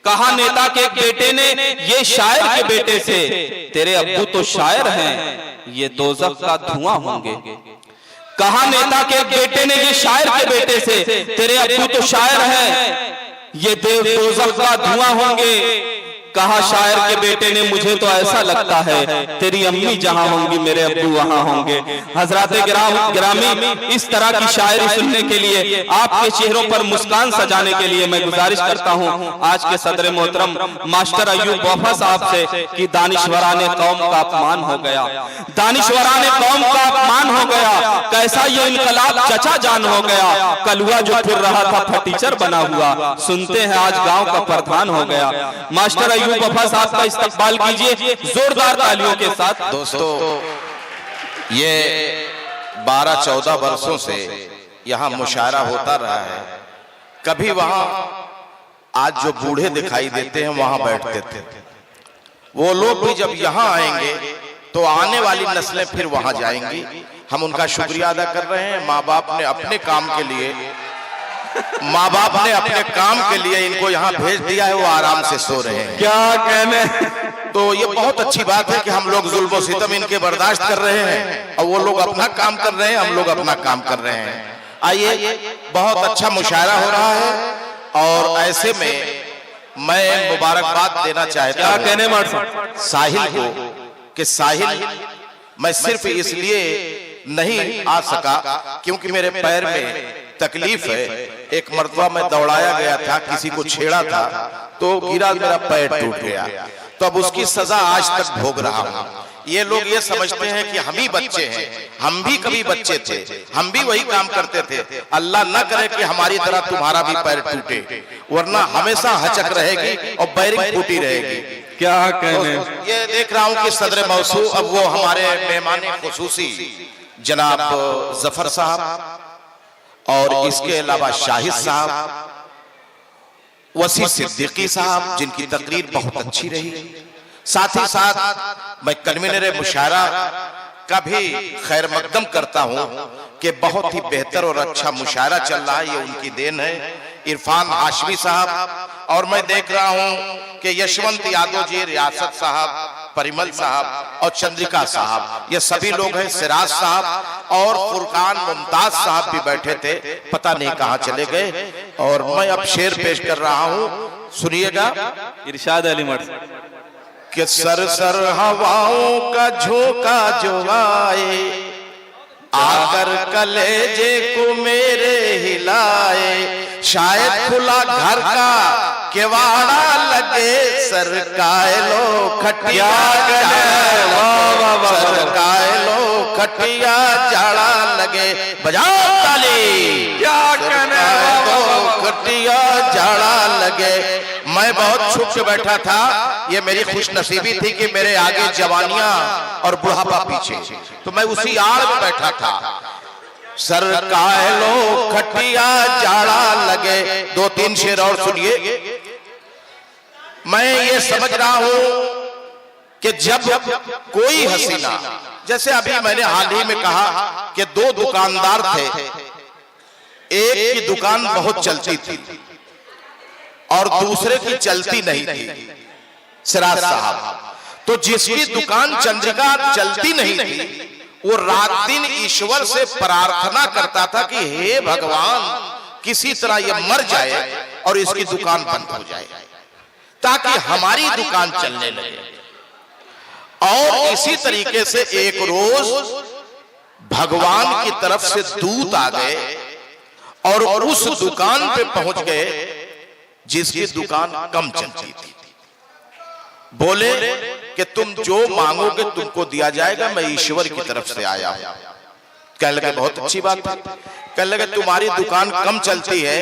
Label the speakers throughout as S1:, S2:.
S1: कहा नेता के एक बेटे ने ये शायर के बेटे से, तेरे अब्बू तो शायर हैं, ये दोज़ख का धुआं होंगे। कहा नेता के एक बेटे ने ये शायर के बेटे से, तेरे अब्बू तो शायर हैं, ये दोज़ख का धुआं होंगे। कहा शायर के बेटे ने मुझे तो ऐसा लगता है तेरी अम्मी जहां होंगी मेरे अब्बू वहां होंगे। हजरात गिरामी, इस तरह की शायरी सुनने के लिए, आपके चेहरों पर मुस्कान सजाने के लिए मैं गुजारिश करता हूं आज के सदर मोहतरम मास्टर अय्यूब वफा साहब से कि दानिश्वराने कौम का अपमान हो गया, दानिश्वराने कौम का अपमान हो गया। कैसा ये इनकलाब चचा जान हो गया, कलुआ जो फिर रहा था फटीचर बना हुआ, सुनते हैं आज गांव का प्रधान हो गया। मास्टर अय्यूब वफा साहब का इस्तकबाल कीजिए जोरदार तालियों के साथ।
S2: दोस्तों, ये 12-14 वर्षों से यहाँ मुशायरा होता रहा है। कभी वहां आज जो बूढ़े दिखाई देते हैं वहां बैठते थे, वो लोग भी जब यहाँ आएंगे तो आने वाली नस्लें फिर वहां जाएंगी। हम उनका शुक्रिया अदा कर रहे हैं। माँ बाप ने अपने काम के लिए इनको यहाँ भेज दिया है, वो आराम से सो रहे हैं।
S1: क्या कहने,
S2: तो ये बहुत अच्छी बात है कि हम लोग जुल्म सितम इनके बर्दाश्त कर रहे हैं और वो लोग अपना काम कर रहे हैं, हम लोग अपना काम कर रहे हैं। आइए, बहुत अच्छा मुशायरा हो रहा है और ऐसे में मैं मुबारकबाद देना चाहता हूं।
S1: क्या कहने
S2: साहिल को कि साहिल मैं सिर्फ इसलिए नहीं आ सका क्योंकि मेरे पैर में तकलीफ है। एक मर्तबा मैं दौड़ाया गया था, किसी को छेड़ा था तो गिरा, मेरा पैर टूट गया, तो अब उसकी सजा आज तक भोग रहा हूं। ये लोग ये समझते हैं कि हम ही बच्चे हैं, हम भी कभी बच्चे थे, हम भी वही काम करते थे। अल्लाह न करे कि हमारी तरह तुम्हारा भी पैर टूटे, वरना हमेशा हचक रहेगी और बैरिंग फूटी रहेगी।
S1: क्या कहने,
S2: ये देख रहा हूं कि सदर मौसू अब वो हमारे मेहमान खुसूसी जनाब जफर साहब और इसके अलावा शाहिद साहब, वसी सिद्दीकी साहब जिनकी तकरीर बहुत अच्छी रही, साथ ही साथ मैं कन्वीनर मुशायरा का भी खैर मकदम करता हूं कि बहुत ही बेहतर और अच्छा मुशायरा चल रहा है, ये उनकी देन है। इरफान हाशमी साहब, और मैं देख रहा हूं कि यशवंत यादव जी, रियासत साहब, परिमल साहब और चंद्रिका साहब, ये सभी लोग हैं। सिराज साहब और फुरकान मुमताज साहब भी बैठे थे, पता नहीं कहां चले गए। और मैं अब शेर पेश कर रहा हूं, सुनिएगा।
S1: इरशाद अली मर्द
S2: कि सर सर हवाओं का झोंका जो आए, आकर कलेजे को मेरे हिलाए, शायद खुला घर का केवाड़ा लगे, सरकाए लो खटिया सरकाए लो खटिया जाड़ा लगे। बजाओ ताली,
S1: क्या कहने,
S2: खटिया जाड़ा लगे। मैं बहुत छुप के बैठा था, ये मेरी खुश नसीबी थी कि मेरे आगे जवानियां और बुढ़ापा पीछे, तो मैं उसी आड़ में बैठा था। सरकाए लो खटिया जाड़ा लगे। 2-3 शेर और सुनिए। मैं ये समझ रहा हूं कि जब कोई हसीना, जैसे अभी मैंने हाल ही में कहा कि 2 दुकानदार थे, एक की दुकान बहुत चलती थी और दूसरे की चलती नहीं थी, सिराज साहब। तो जिसकी दुकान चंद्रिका चलती नहीं थी, वो रात दिन ईश्वर से प्रार्थना करता था कि हे भगवान, किसी तरह ये मर जाए और इसकी दुकान बंद हो जाए ताकि हमारी दुकान चलने लगे। और इसी तरीके से एक रोज भगवान की तरफ से दूत आ गए और उस दुकान पे पहुंच गए जिसकी दुकान कम चलती थी। बोले कि तुम जो मांगोगे तुमको दिया जाएगा, मैं ईश्वर की तरफ से आया हूं। कहने लगे बहुत अच्छी बात है। कहने लगे तुम्हारी दुकान कम चलती है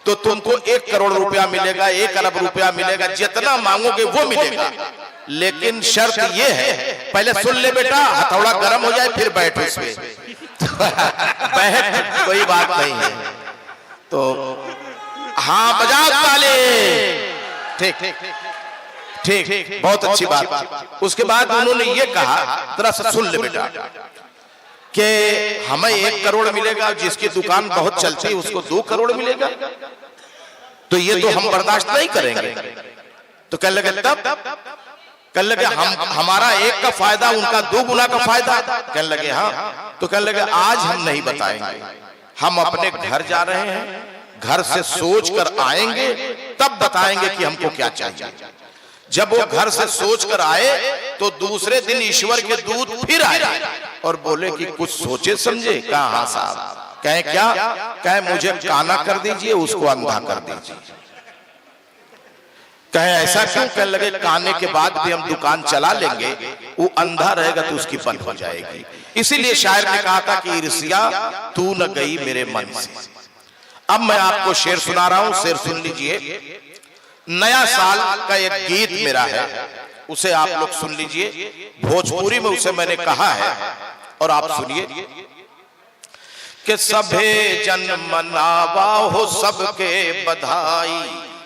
S2: तो तुमको 1 करोड़ रुपया मिलेगा, 1 अरब रुपया मिलेगा, जितना मांगोगे वो मिलेगा, लेकिन शर्त ये है, पहले सुन ले बेटा, हथौड़ा गर्म हो जाए फिर बैठ उस पे। बैठ, कोई बात नहीं है। तो हाँ, बजाओ ताली। ठीक ठीक, बहुत अच्छी बात। उसके बाद उन्होंने ये कहा, जरा सा सुन ले बेटा, कि हमें 1 करोड़ मिलेगा, जिसकी दुकान बहुत चलती है उसको 2 करोड़ मिलेगा। तो ये तो हम बर्दाश्त नहीं करेंगे। तो कहने लगे तब, कहने लगे हमारा एक का फायदा उनका 2 गुना का फायदा। कहने लगे हाँ। तो कहने लगे आज हम नहीं बताएंगे, हम अपने घर जा रहे हैं, घर से सोच कर आएंगे तब बताएंगे कि हमको क्या चाहिए। जब वो घर से सोच कर आए तो दूसरे दिन ईश्वर के दूत फिर आए और बोले कि कुछ सोचे समझे। कहा हाँ साहब। कहे क्या? कहे मुझे काना कर दीजिए, उसको अंधा कर दीजिए। कहे ऐसा क्यों? कहने लगे काने के बाद भी हम दुकान चला लेंगे, वो अंधा रहेगा तो उसकी बंद हो जाएगी। इसीलिए शायर ने कहा था कि ईर्ष्या तू न गई मेरे मन से। अब मैं आपको शेर सुना रहा हूं, शेर सुन लीजिए। नया साल का एक गीत मेरा है, उसे आप लोग सुन लीजिए। भोजपुरी में उसे मैंने कहा है और आप सुनिए कि सभे जन मनावा हो सबके बधाई,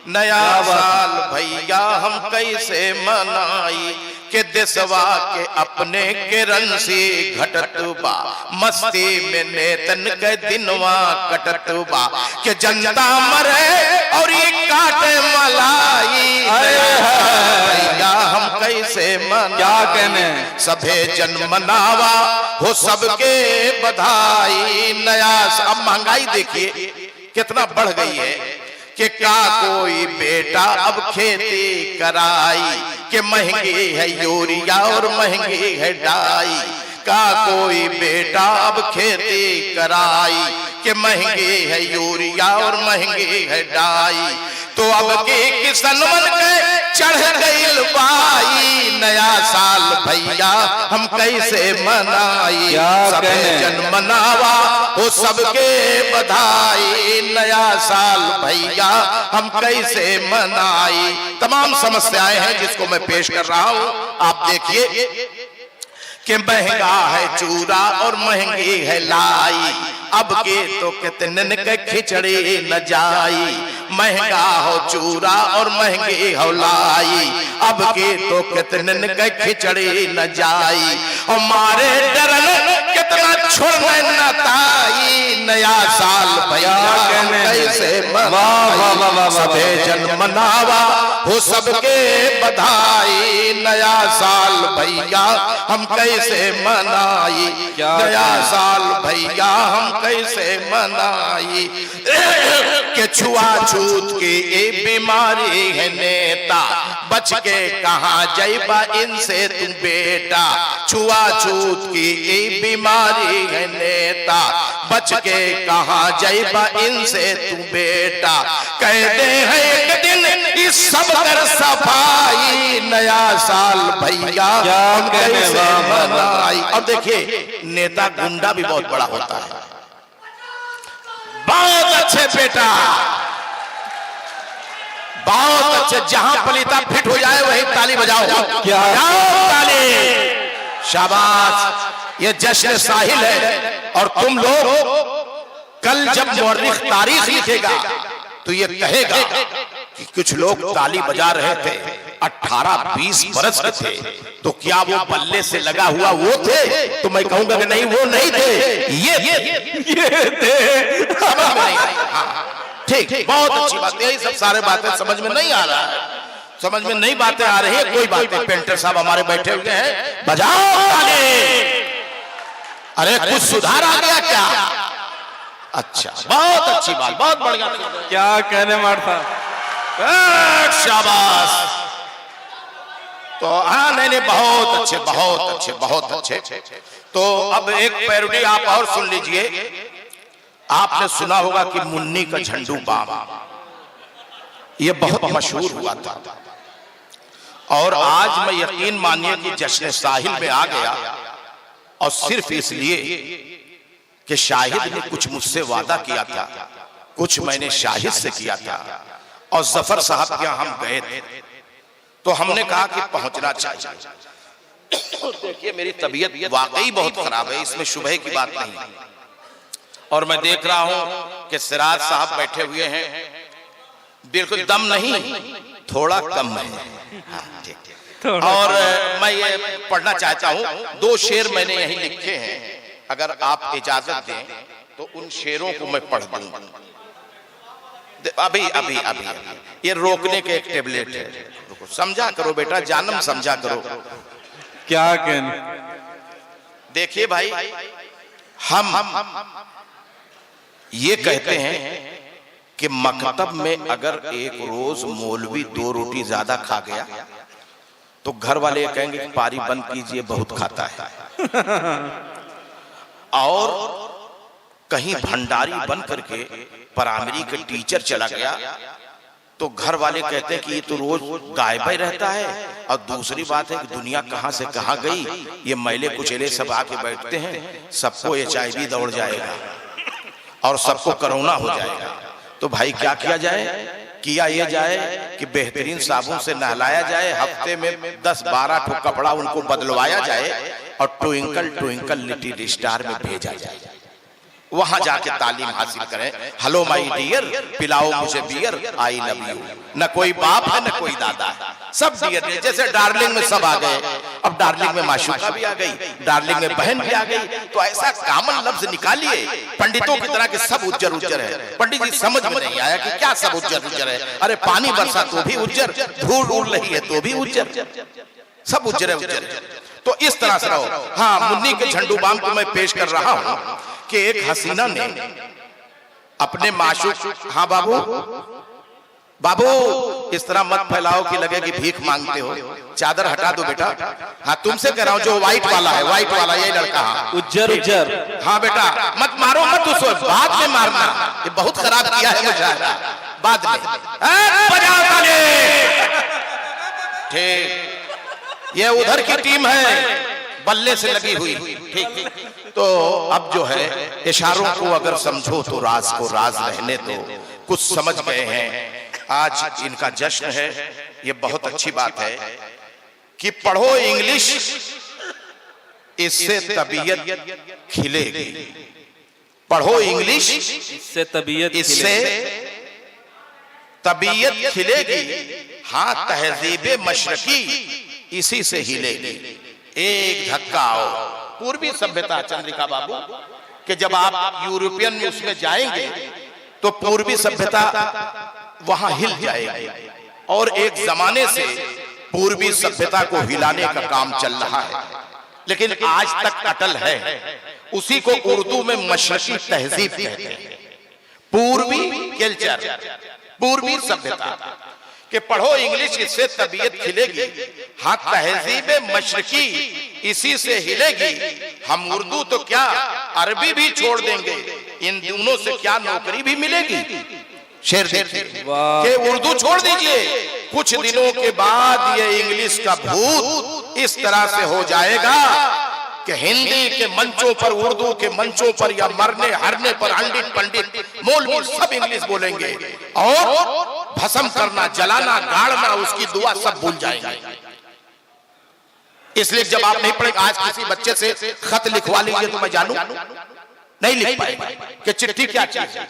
S2: नया साल भैया हम कैसे मनाई, के देशवा के अपने के रंसी घटत बा, मस्ती में नेतन के दिनवा कटत बा, के जनता मरे और ये काटे मलाई, भैया हम कैसे मनाई। क्या कहने? सभे जन मनावा हो सबके बधाई, नया। अब महंगाई देखिए कितना बढ़ गई है कि का कोई बेटा अब खेती कराई, कि महंगी है यूरिया और महंगी है डाई, का कोई बेटा अब खेती कराई, कि महंगी है यूरिया और महंगी है डाई। तो अब के किसनवन के चढ़ गईल बाई, नया साल भैया हम कैसे मनाई, सबे जन मनावा हो सबके बधाई, नया साल भैया हम कैसे मनाई। तमाम समस्याएं हैं जिसको मैं पेश कर रहा हूं, आप देखिए कि महंगा है चूरा और महंगी है लाई, अब के तो कितने के खिचड़ी न जाई, महंगा हो चूरा और महंगी हो लाई, अब के तो कितने के खिचड़ी न जाई, हमारे डरन कितना छोड़ने न ताई, नया साल भैया कैसे मनाई, सबे जन मनावा हो सबके बधाई, नया साल भैया हम कैसे मनाई, नया साल भैया हम कैसे मनाई, के छुआछूत की ये बीमारी है नेता, बच के कहाँ जाइबा इनसे तुम बेटा, छुआछूत की ये बीमारी है नेता, बच के कहाँ जाइबा इनसे तुम बेटा, कहते हैं एक दिन इस सब कर सफाई, नया साल भैया हम कैसे मनाई। और देखिए नेता गुंडा भी बहुत बड़ा होता है। बहुत अच्छे बेटा, बहुत अच्छे, जहां पलीता फिट हो जाए वही ताली बजाओ, बजाओ ताली, शाबाश। ये जश्न साहिल है और तुम लोग कल जब मौर्रिख तारीख लिखेगा तो ये कहेगा कि कुछ लोग ताली बजा रहे थे 18-20 बरस के थे, तो क्या वो बल्ले से लगा हुआ वो थे? तो मैं कहूंगा कि नहीं वो नहीं थे, ये थे। ठीक, बहुत अच्छी बात। यही सब सारे बातें समझ में नहीं आ रहा है, समझ में नहीं बातें आ रही है। कोई बात नहीं, पेंटर साहब हमारे बैठे हुए हैं, बजाओ ताली। अरे कुछ सुधार आ गया क्या? अच्छा, बहुत अच्छी बात, बहुत बढ़िया।
S1: क्या कहने मारता,
S2: शाबाश। तो हाँ, नहीं, बहुत अच्छे, बहुत अच्छे, बहुत अच्छे। तो अब एक पैरोडी आप और सुन लीजिए। आपने सुना होगा कि मुन्नी का झंडू बाम, ये बहुत मशहूर हुआ था, और आज मैं यकीन मानिए कि जश्न साहिल में आ गया, और सिर्फ इसलिए कि शाहिद ने कुछ मुझसे वादा किया था, कुछ मैंने शाहिद से किया था, और जफर साहब के यहाँ हम गए थे, तो हमने कहा कि पहुंचना चाहिए। देखिए मेरी तबीयत वाकई बहुत खराब है, इसमें शुबह की बात नहीं, और मैं देख रहा हूं कि सिराज साहब बैठे हुए हैं, बिल्कुल दम नहीं, थोड़ा कम है। और मैं ये पढ़ना चाहता हूं, 2 शेर मैंने यहीं लिखे हैं, अगर आप इजाजत दें तो उन शेरों को मैं पढ़ दूं। अभी अभी अभी ये रोकने के एक टेबलेट है, समझा करो बेटा, जानम समझा करो।
S3: क्या कहने।
S2: देखिए भाई, हम ये कहते हैं कि मकतब में अगर एक रोज मौलवी 2 रोटी ज्यादा खा गया तो घर वाले कहेंगे कि पारी बंद कीजिए, बहुत खाता है। और कहीं भंडारी बन करके प्राइमरी के टीचर चला गया तो घर वाले कहते हैं कि ये तो रोज गायब ही रहता है। और दूसरी बात है कि दुनिया कहां से कहां गई, ये मैले कुचेले सब आके बैठते हैं, सबको HIV दौड़ जाएगा और सबको कोरोना हो जाएगा। तो भाई क्या किया जाए? किया ये जाए कि बेहतरीन साबुन से नहलाया जाए, हफ्ते में 10-12 ठो कपड़ा उनको बदलवाया जाए और ट्विंकल ट्विंकल लिटिल स्टार में भेजा जाए, वहां जाके तालीम हासिल करें। हेलो माय डियर, पिलाओ मुझे बियर, आई लव यू। न कोई बाप है न कोई दादा है, सब डियर है। जैसे डार्लिंग में सब आ गए, अब डार्लिंग में माशूका भी आ गई, डार्लिंग में बहन भी आ गई, तो ऐसा कॉमन लफ्ज निकालिए। पंडितों की तरह के सब उज्जर उज्जर है। पंडित जी समझ में नहीं आया कि क्या सब उज्जर उज्जर है। अरे पानी बरसा तो भी उज्जर, धूल उड़ रही है तो भी उज्जर, सब उज्जर है उज्जर। तो इस तरह से रहो। हाँ, मुन्नी के झंडू बाम को मैं पेश कर रहा हूं कि एक हसीना ने अपने माशूक, हाँ बाबू बाबू इस तरह मत फैलाओ कि लगे कि भीख मांगते हो, चादर हटा दो बेटा। हाँ तुमसे कह रहा हूं, जो व्हाइट वाला है, व्हाइट वाला यही लड़का, हाँ
S3: उज्जर उज्जर।
S2: हाँ बेटा मत मारो, मत उसको, बाद में मारना, ये बहुत खराब किया है मुझे, बाद में बजाओ ताली। ठीक, ये उधर की टीम है बल्ले से लगी हुई। ठीक, तो अब जो है इशारों को अगर समझो तो राज को राज रहने दो। कुछ समझ गए हैं, आज इनका जश्न है, ये बहुत अच्छी बात है कि पढ़ो इंग्लिश, इससे तबीयत खिलेगी। पढ़ो इंग्लिश,
S3: इससे तबीयत
S2: खिलेगी। हाँ, तहजीब मशरकी इसी से हिलेगी। एक धक्का आओ, पूर्वी सभ्यता चंद्रिका बाबू कि जब आप यूरोपियन में उसमें जाएंगे तो पूर्वी सभ्यता वहां हिल जाएगी। और एक जमाने से पूर्वी सभ्यता को हिलाने का काम चल रहा है, लेकिन आज तक अटल है। उसी को उर्दू में मशरकी तहजीब कहते हैं, पूर्वी कल्चर, पूर्वी सभ्यता। कि पढ़ो इंग्लिश, इससे तबीयत खिलेगी। हाँ, तहजीब मशरकी इसी से हिलेगी। हम उर्दू तो क्या अरबी भी छोड़ देंगे, इन दोनों से क्या नौकरी भी मिलेगी। शेर देखिए कि उर्दू छोड़ दीजिए, कुछ दिनों के बाद ये इंग्लिश का भूत इस तरह से हो जाएगा कि हिंदी के मंचों पर, उर्दू के मंचों पर या मरने हरने पर पंडित पंडित मौलवी सब इंग्लिश बोलेंगे और भस्म करना, जलाना, गाड़ना, उसकी दुआ सब भूल जाएंगे। इसलिए जब आप नहीं पढ़ेंगे, आज किसी बच्चे से खत लिखवा लीजिए तो मैं जानू नहीं लिख पाएगा कि चिट्ठी क्या चीज है।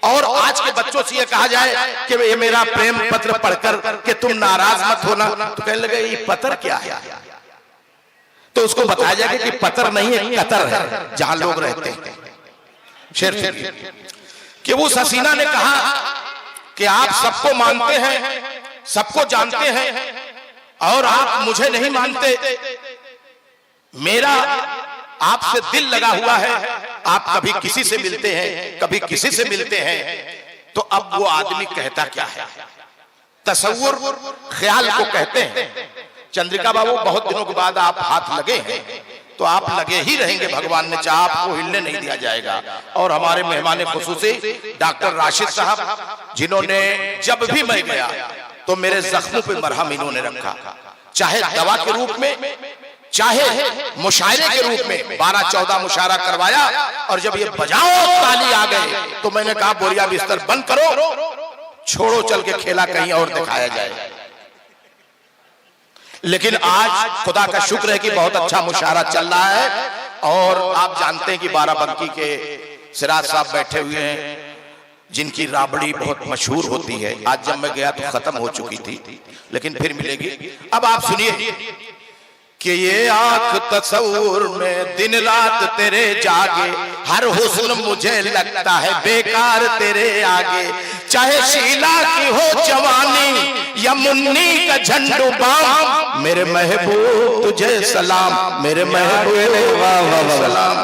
S2: और आज के बच्चों से ये कहा जाए कि ये मेरा प्रेम पत्र पढ़कर कि तुम नाराज मत होना, तो कहने लगे ये पत्र क्या है। तो उसको बताया जाएगा कि पत्र नहीं है, कतर है, जहां लोग रहते हैं। शेर कि वो हसीना ने कहा कि आप सबको मानते हैं, सबको जानते हैं और आप मुझे नहीं मानते। मेरा आपसे दिल लगा हुआ है, आप कभी किसी से मिलते हैं, कभी किसी से मिलते हैं। तो अब वो आदमी कहता क्या है? तसव्वुर ख्याल को कहते हैं। चंद्रिका बाबू, बहुत दिनों के बाद आप हाथ लगे हैं, तो आप लगे ही रहेंगे, भगवान ने चाहा आपको हिलने नहीं दिया जाएगा। और हमारे मेहमान खुसूसी डॉक्टर राशिद साहब, जिन्होंने जब भी मैं गया तो मेरे जख्मों पे मरहम इन्होंने रखा, चाहे दवा के रूप में, चाहे मुशायरे के रूप में। 12-14 मुशायरा करवाया और जब ये बजाओ ताली आ गए तो मैंने कहा बोरिया बिस्तर बंद करो, छोड़ो, चल के खेला कहीं और दिखाया जाए। लेकिन आज खुदा का शुक्र है कि बहुत अच्छा मुशायरा चल रहा है। और आप जानते हैं कि बाराबंकी के सिराज साहब बैठे हुए हैं, जिनकी राबड़ी बहुत मशहूर होती है। आज जब मैं गया तो खत्म हो चुकी थी, लेकिन फिर मिलेगी। अब आप सुनिए कि ये आंख तस्वुर में दिन रात तेरे जागे, हर हुस्न मुझे लगता है बेकार तेरे आगे। चाहे शीला की हो जवानी या मुन्नी का झंडू बाम, मेरे महबूब तुझे सलाम, मेरे महबूब सलाम।